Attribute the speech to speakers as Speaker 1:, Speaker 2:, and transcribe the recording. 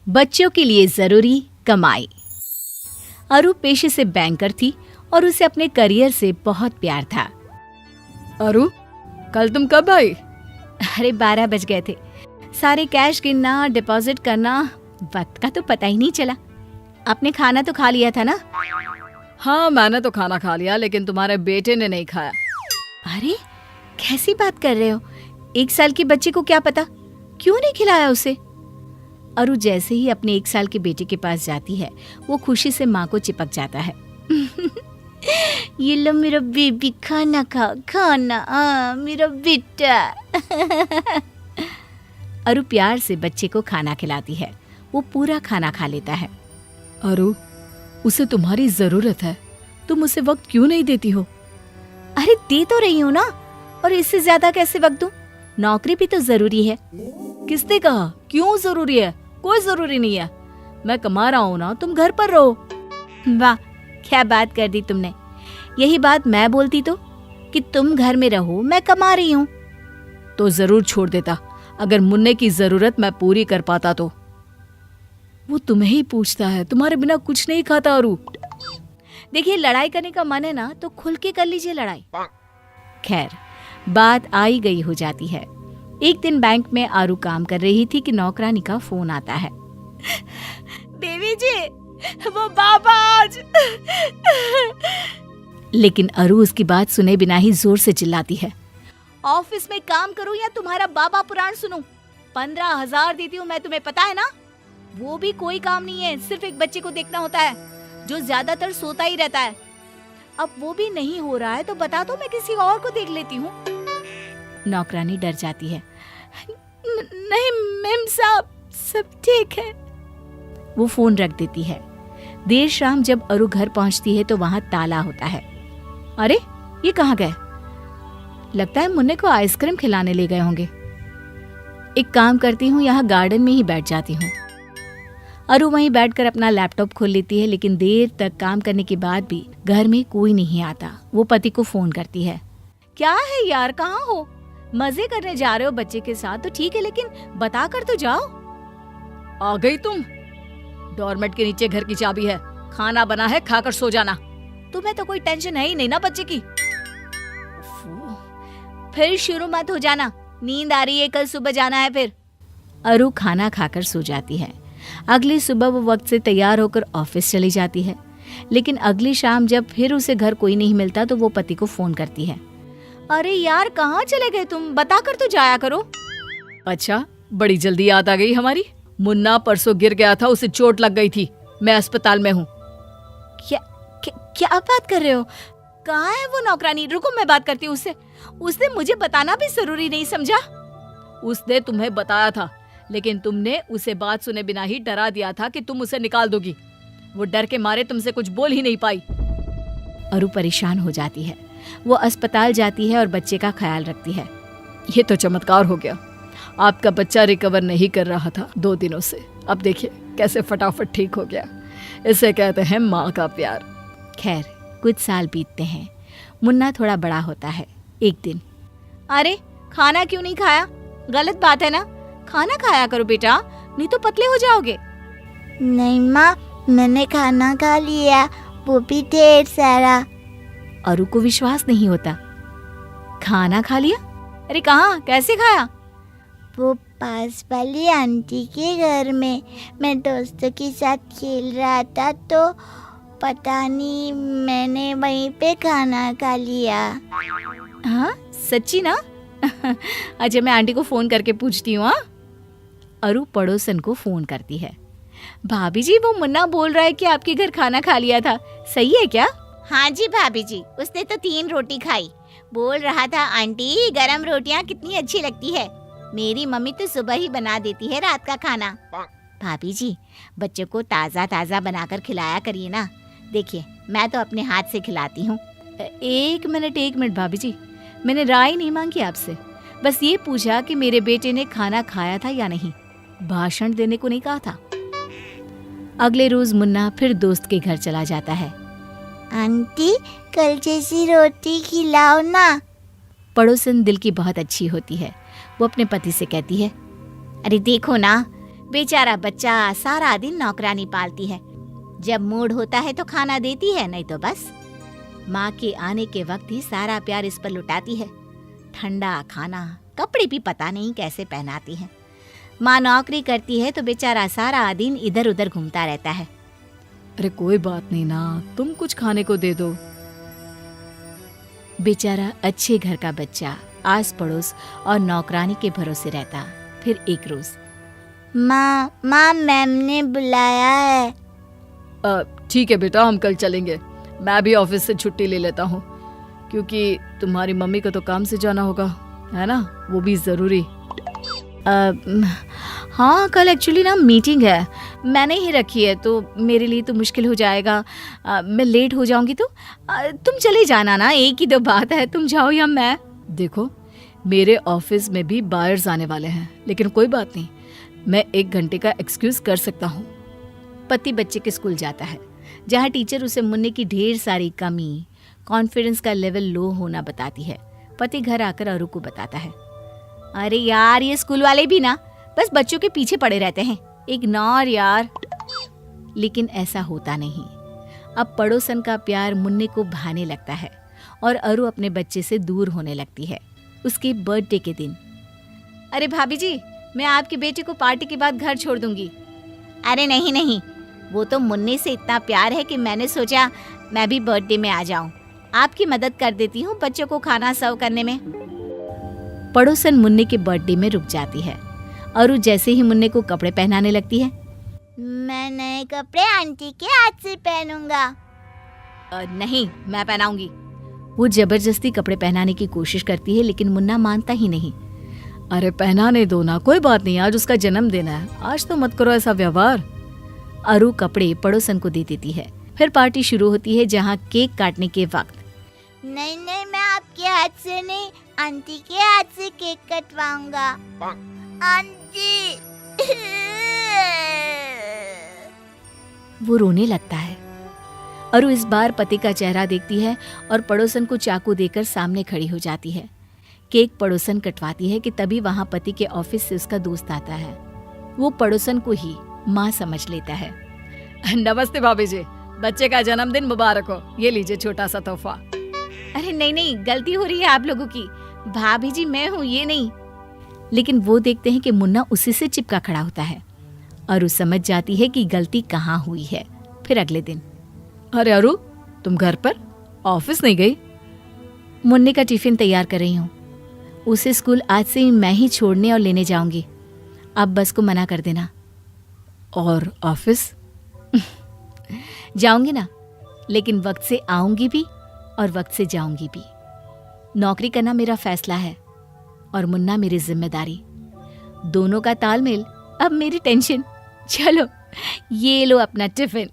Speaker 1: बच्चों के लिए जरूरी कमाई। अरु पेशे से बैंकर थी और उसे अपने करियर से बहुत प्यार था।
Speaker 2: अरु, कल तुम कब आई?
Speaker 1: अरे 12 बज गए थे। सारे कैश गिनना, डिपॉजिट करना, वक्त का तो पता ही नहीं चला। आपने खाना तो खा लिया था ना?
Speaker 2: हाँ, मैंने तो खाना खा लिया, लेकिन तुम्हारे बेटे ने नहीं खाया।
Speaker 1: अरे कैसी बात कर रहे हो? 1 साल के बच्चे को क्या पता, क्यों नहीं खिलाया उसे? अरु जैसे ही अपने 1 साल के बेटे के पास जाती है, वो खुशी से माँ को चिपक जाता है। ये लो मेरा बेबी, खाना खा, खाना, मेरा बेटा। अरु प्यार से बच्चे को खाना खिलाती है। वो पूरा खाना खा लेता है।
Speaker 2: अरु, उसे तुम्हारी जरूरत है, तुम उसे वक्त क्यों नहीं देती हो?
Speaker 1: अरे दे तो रही हूँ ना, और इससे ज्यादा कैसे वक्त दूं? नौकरी भी तो जरूरी है।
Speaker 2: किसने कहा क्यों जरूरी है? कोई जरूरी नहीं है। मैं कमा रहा हूँ ना, तुम घर पर रहो।
Speaker 1: वाह, क्या बात कर दी तुमने। यही बात मैं बोलती तो, कि तुम घर में रहो, मैं कमा रही हूँ।
Speaker 2: तो जरूर छोड़ देता, अगर मुन्ने की जरूरत मैं पूरी कर पाता तो। वो तुम्हें ही पूछता है, तुम्हारे बिना कुछ नहीं खाता। अरु
Speaker 1: देखिए, लड़ाई करने का मन है ना तो खुल के कर लीजिए लड़ाई। खैर, बात आई गई हो जाती है। एक दिन बैंक में आरू काम कर रही थी कि नौकरानी का फोन आता है। देवी जी, वो बाबा आज। लेकिन अरु उसकी बात सुने बिना ही जोर से चिल्लाती है, ऑफिस में काम करूं या तुम्हारा बाबा पुराण सुनूं? 15,000 देती हूँ मैं तुम्हें, पता है ना? वो भी कोई काम नहीं है, सिर्फ एक बच्चे को देखना होता है जो ज्यादातर सोता ही रहता है। अब वो भी नहीं हो रहा है तो बता दो, मैं किसी और को देख लेती हूँ। नौकरानी डर जाती है। नहीं मैम साहब, सब ठीक है। वो फोन रख देती है। देर शाम जब अरु घर पहुंचती है तो वहां ताला होता है। अरे ये कहाँ गए? लगता है मुन्ने को आइसक्रीम खिलाने ले गए होंगे। एक काम करती हूँ, यहाँ गार्डन में ही बैठ जाती हूँ। अरु वहीं बैठकर अपना लैपटॉप खोल लेती है, लेकिन देर तक काम करने के बाद भी घर में कोई नहीं आता। वो पति को फोन करती है। क्या है यार, कहाँ हो? मजे करने जा रहे हो बच्चे के साथ तो ठीक है, लेकिन बता कर तो जाओ।
Speaker 2: आ गई तुम? डोरमेट के नीचे घर की चाबी है, खाना बना है, खाकर सो जाना।
Speaker 1: तुम्हें तो कोई टेंशन है ही नहीं ना बच्चे की। फिर शुरू मत हो जाना, नींद आ रही है, कल सुबह जाना है फिर। अरु खाना खाकर सो जाती है। अगली सुबह वो वक्त से तैयार होकर ऑफिस चली जाती है, लेकिन अगली शाम जब फिर उसे घर कोई नहीं मिलता तो वो पति को फोन करती है। अरे यार, कहाँ चले गए तुम? बता कर तो जाया करो।
Speaker 2: अच्छा, बड़ी जल्दी याद आ गई हमारी। मुन्ना परसों गिर गया था, उसे चोट लग गई थी, मैं अस्पताल में हूँ।
Speaker 1: क्या बात कर रहे हो? कहाँ है वो नौकरानी? रुको, मैं बात करती हूँ उससे। उसने मुझे बताना भी जरूरी नहीं समझा?
Speaker 2: उसने तुम्हें बताया था, लेकिन तुमने उसे बात सुने बिना ही डरा दिया था कि तुम उसे निकाल दोगी। वो डर के मारे तुमसे कुछ बोल ही नहीं पाई।
Speaker 1: अरु परेशान हो जाती है। वो अस्पताल जाती है और बच्चे का ख्याल रखती है।
Speaker 2: ये तो चमत्कार हो गया, आपका बच्चा रिकवर नहीं कर रहा था 2 दिनों से, अब देखिए कैसे फटाफट ठीक हो गया। इसे कहते हैं माँ का प्यार।
Speaker 1: खैर, कुछ साल बीतते हैं। मुन्ना थोड़ा बड़ा होता है। एक दिन, अरे खाना क्यों नहीं खाया? गलत बात है ना, खाना खाया करो बेटा, नहीं तो पतले हो जाओगे।
Speaker 3: नहीं माँ, मैंने खाना खा लिया, वो भी ढेर सारा।
Speaker 1: अरु को विश्वास नहीं होता। खाना खा लिया? अरे कहाँ, कैसे खाया?
Speaker 3: वो पास वाली आंटी के घर में, मैं दोस्तों के साथ खेल रहा था तो पता नहीं, मैंने वहीं पे खाना खा लिया।
Speaker 1: हाँ सच्ची ना? अच्छा, मैं आंटी को फोन करके पूछती हूँ। अरु पड़ोसन को फोन करती है। भाभी जी, वो मुन्ना बोल रहा है कि आपके घर खाना खा लिया था, सही है क्या?
Speaker 3: हाँ जी भाभी जी, उसने तो 3 रोटी खाई। बोल रहा था आंटी गरम रोटियां कितनी अच्छी लगती है, मेरी मम्मी तो सुबह ही बना देती है रात का खाना। भाभी जी, बच्चों को ताज़ा ताज़ा बनाकर खिलाया करिए ना। देखिए, मैं तो अपने हाथ से खिलाती हूँ।
Speaker 1: एक मिनट भाभी जी, मैंने राय नहीं मांगी आपसे, बस ये पूछा कि मेरे बेटे ने खाना खाया था या नहीं, भाषण देने को नहीं कहा था। अगले रोज मुन्ना फिर दोस्त के घर चला जाता है।
Speaker 3: आंटी, कल जैसी रोटी खिलाओ ना।
Speaker 1: पड़ोसन दिल की बहुत अच्छी होती है। वो अपने पति से कहती है, अरे देखो ना,
Speaker 3: बेचारा बच्चा सारा दिन नौकरानी पालती है। जब मूड होता है तो खाना देती है, नहीं तो बस। माँ के आने के वक्त ही सारा प्यार इस पर लुटाती है। ठंडा खाना, कपड़े भी पता नहीं कैसे पहनाती है। माँ नौकरी करती है तो बेचारा सारा दिन इधर उधर घूमता रहता है।
Speaker 2: अरे कोई बात नहीं ना, तुम कुछ खाने को दे दो।
Speaker 1: बेचारा अच्छे घर का बच्चा आस पड़ोस और नौकरानी के भरोसे रहता। फिर एक रोज,
Speaker 3: माँ मैम ने बुलाया है।
Speaker 2: ठीक है बेटा, हम कल चलेंगे। मैं भी ऑफिस से छुट्टी ले लेता हूँ, क्योंकि तुम्हारी मम्मी को तो काम से जाना होगा, है ना, वो भी ज़रूरी।
Speaker 1: हाँ कल एक्चुअली ना मीटिंग है, मैंने ही रखी है, तो मेरे लिए तो मुश्किल हो जाएगा। मैं लेट हो जाऊंगी तो तुम चले जाना ना, एक ही तो बात है, तुम जाओ या मैं।
Speaker 2: देखो, मेरे ऑफिस में भी बायर्स आने वाले हैं, लेकिन कोई बात नहीं, मैं 1 घंटे का एक्सक्यूज कर सकता हूँ।
Speaker 1: पति बच्चे के स्कूल जाता है, जहाँ टीचर उसे मुन्ने की ढेर सारी कमी, कॉन्फिडेंस का लेवल लो होना बताती है। पति घर आकर अरु को बताता है, अरे यार ये स्कूल वाले भी ना बस बच्चों के पीछे पड़े रहते हैं, इग्नोर यार। लेकिन ऐसा होता नहीं। अब पड़ोसन का प्यार मुन्ने को भाने लगता है और अरु अपने बच्चे से दूर होने लगती है। उसके बर्थडे के दिन, अरे भाभी जी, मैं आपके बेटे को पार्टी के बाद घर छोड़ दूंगी।
Speaker 3: अरे नहीं, वो तो मुन्ने से इतना प्यार है कि मैंने सोचा मैं भी बर्थडे में आ जाऊं। आपकी मदद कर देती हूँ बच्चों को खाना सर्व करने में।
Speaker 1: पड़ोसन मुन्ने के बर्थडे में रुक जाती है। अरु जैसे ही मुन्ने को कपड़े पहनाने लगती है,
Speaker 3: मैं नए कपड़े आंटी के हाथ से पहनूंगा।
Speaker 1: नहीं, मैं पहनाऊंगी। वो जबरदस्ती कपड़े पहनाने की कोशिश करती है, लेकिन मुन्ना मानता ही नहीं।
Speaker 2: अरे पहनाने दो ना, कोई बात नहीं, आज उसका जन्मदिन है, आज तो मत करो ऐसा व्यवहार।
Speaker 1: अरु कपड़े पड़ोसन को दे देती है। फिर पार्टी शुरू होती है, जहाँ केक काटने के वक्त,
Speaker 3: नहीं, मैं आपके हाथ से नहीं, आंटी के हाथ से केक कटवाऊंगा। आंटी।
Speaker 1: वो रोने लगता है। अरु इस बार पति का चेहरा देखती है और पड़ोसन को चाकू देकर सामने खड़ी हो जाती है। केक पड़ोसन कटवाती है कि तभी वहां पति के ऑफिस से उसका दोस्त आता है। वो पड़ोसन को ही माँ समझ लेता है।
Speaker 2: नमस्ते भाभी जी, बच्चे का जन्मदिन मुबारक हो, ये लीजिए छोटा सा तोहफा।
Speaker 1: अरे नहीं, गलती हो रही है आप लोगों की, भाभी जी मैं हूँ, ये नहीं। लेकिन वो देखते हैं कि मुन्ना उसी से चिपका खड़ा होता है। अरु समझ जाती है कि गलती कहाँ हुई है। फिर अगले दिन,
Speaker 2: अरे अरु, तुम घर पर, ऑफिस नहीं गई?
Speaker 1: मुन्ने का टिफिन तैयार कर रही हूँ। उसे स्कूल आज से ही मैं ही छोड़ने और लेने जाऊंगी। आप बस को मना कर देना।
Speaker 2: और ऑफिस?
Speaker 1: जाऊंगी ना, लेकिन वक्त से आऊंगी भी और वक्त से जाऊंगी भी। नौकरी करना मेरा फैसला है और मुन्ना मेरी जिम्मेदारी। दोनों का तालमेल अब मेरी टेंशन। चलो ये लो अपना टिफिन।